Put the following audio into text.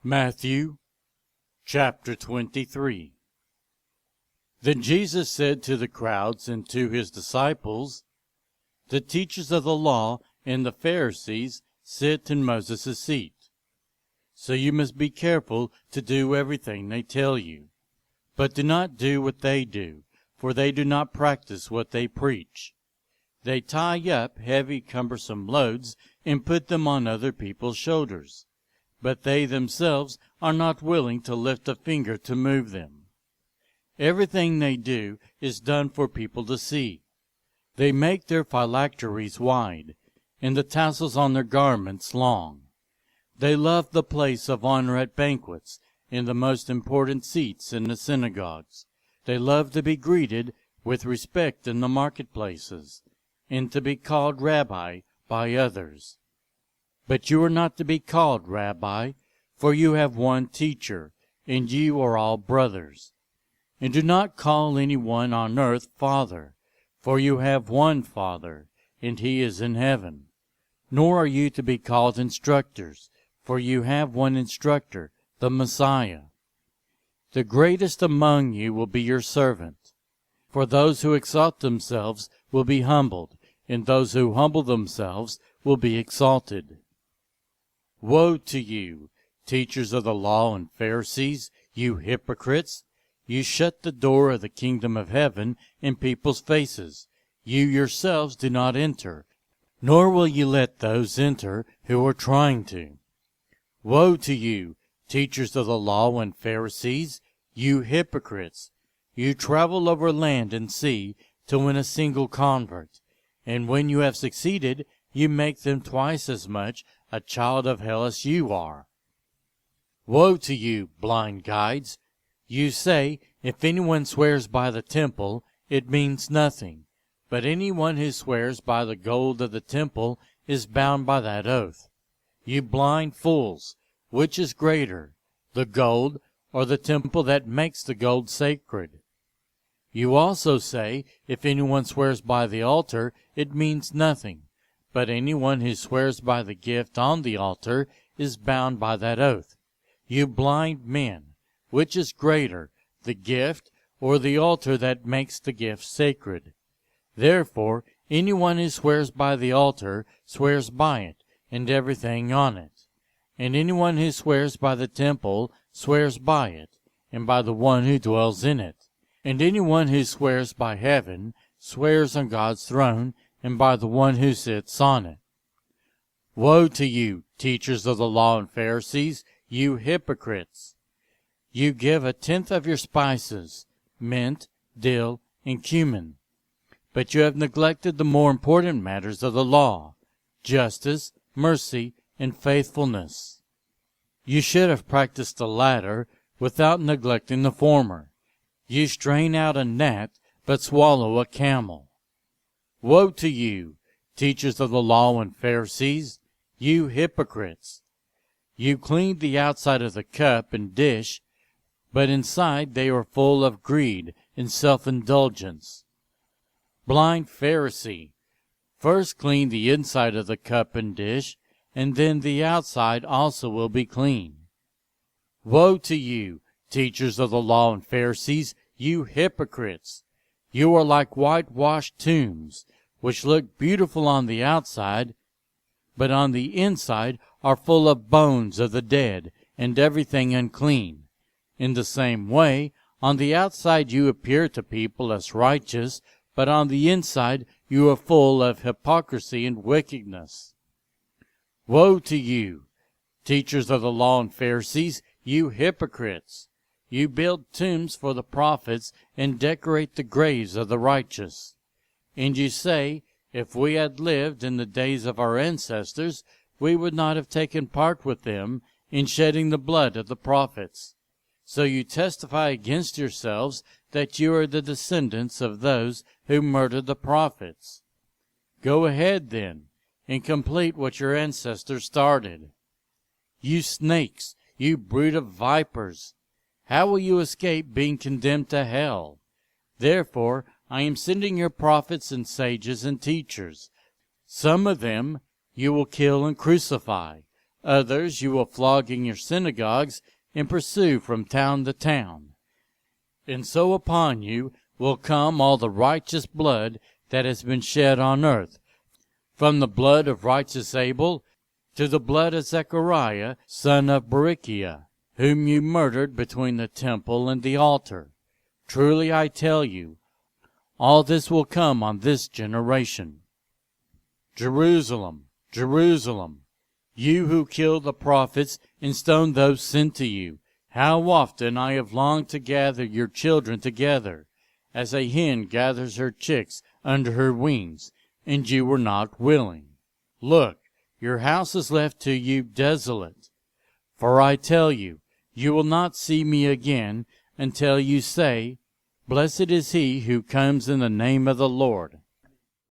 Matthew chapter 23. Then Jesus said to the crowds and to his disciples, The teachers of the law and the Pharisees sit in Moses' seat. So you must be careful to do everything they tell you. But do not do what they do, for they do not practice what they preach. They tie up heavy, cumbersome loads and put them on other people's shoulders, but they themselves are not willing to lift a finger to move them. Everything they do is done for people to see. They make their phylacteries wide, and the tassels on their garments long. They love the place of honor at banquets, and the most important seats in the synagogues. They love to be greeted with respect in the marketplaces, and to be called Rabbi by others. But you are not to be called Rabbi, for you have one teacher, and you are all brothers. And do not call anyone on earth Father, for you have one Father, and he is in heaven. Nor are you to be called instructors, for you have one instructor, the Messiah. The greatest among you will be your servant. For those who exalt themselves will be humbled, and those who humble themselves will be exalted. Woe to you, teachers of the law and Pharisees, you hypocrites! You shut the door of the kingdom of heaven in people's faces. You yourselves do not enter, nor will you let those enter who are trying to. Woe to you, teachers of the law and Pharisees, you hypocrites! You travel over land and sea to win a single convert, and when you have succeeded, you make them twice as much a child of hell as you are. Woe to you, blind guides! You say, if anyone swears by the temple, it means nothing, but anyone who swears by the gold of the temple is bound by that oath. You blind fools! Which is greater, the gold or the temple that makes the gold sacred? You also say, if anyone swears by the altar, it means nothing, but anyone who swears by the gift on the altar is bound by that oath. You blind men! Which is greater, the gift or the altar that makes the gift sacred? Therefore, anyone who swears by the altar swears by it and everything on it. And anyone who swears by the temple swears by it and by the one who dwells in it. And anyone who swears by heaven swears on God's throne and by the one who sits on it. Woe to you, teachers of the law and Pharisees, you hypocrites! You give a tenth of your spices, mint, dill, and cumin, but you have neglected the more important matters of the law, justice, mercy, and faithfulness. You should have practiced the latter without neglecting the former. You strain out a gnat, but swallow a camel. Woe to you, teachers of the law and Pharisees, you hypocrites! You clean the outside of the cup and dish, but inside they are full of greed and self-indulgence. Blind Pharisee! First clean the inside of the cup and dish, and then the outside also will be clean. Woe to you, teachers of the law and Pharisees, you hypocrites! You are like whitewashed tombs, which look beautiful on the outside, but on the inside are full of bones of the dead and everything unclean. In the same way, on the outside you appear to people as righteous, but on the inside you are full of hypocrisy and wickedness. Woe to you, teachers of the law and Pharisees, you hypocrites! You build tombs for the prophets and decorate the graves of the righteous. And you say, if we had lived in the days of our ancestors, we would not have taken part with them in shedding the blood of the prophets. So you testify against yourselves that you are the descendants of those who murdered the prophets. Go ahead, then, and complete what your ancestors started. You snakes, you brood of vipers! How will you escape being condemned to hell? Therefore, I am sending your prophets and sages and teachers. Some of them you will kill and crucify, Others you will flog in your synagogues and pursue from town to town. And so upon you will come all the righteous blood that has been shed on earth, from the blood of righteous Abel to the blood of Zechariah, son of Berechiah, whom you murdered between the temple and the altar. Truly I tell you, all this will come on this generation. Jerusalem, Jerusalem, you who kill the prophets and stone those sent to you, how often I have longed to gather your children together, as a hen gathers her chicks under her wings, and you were not willing. Look, your house is left to you desolate. For I tell you, you will not see me again until you say, Blessed is he who comes in the name of the Lord.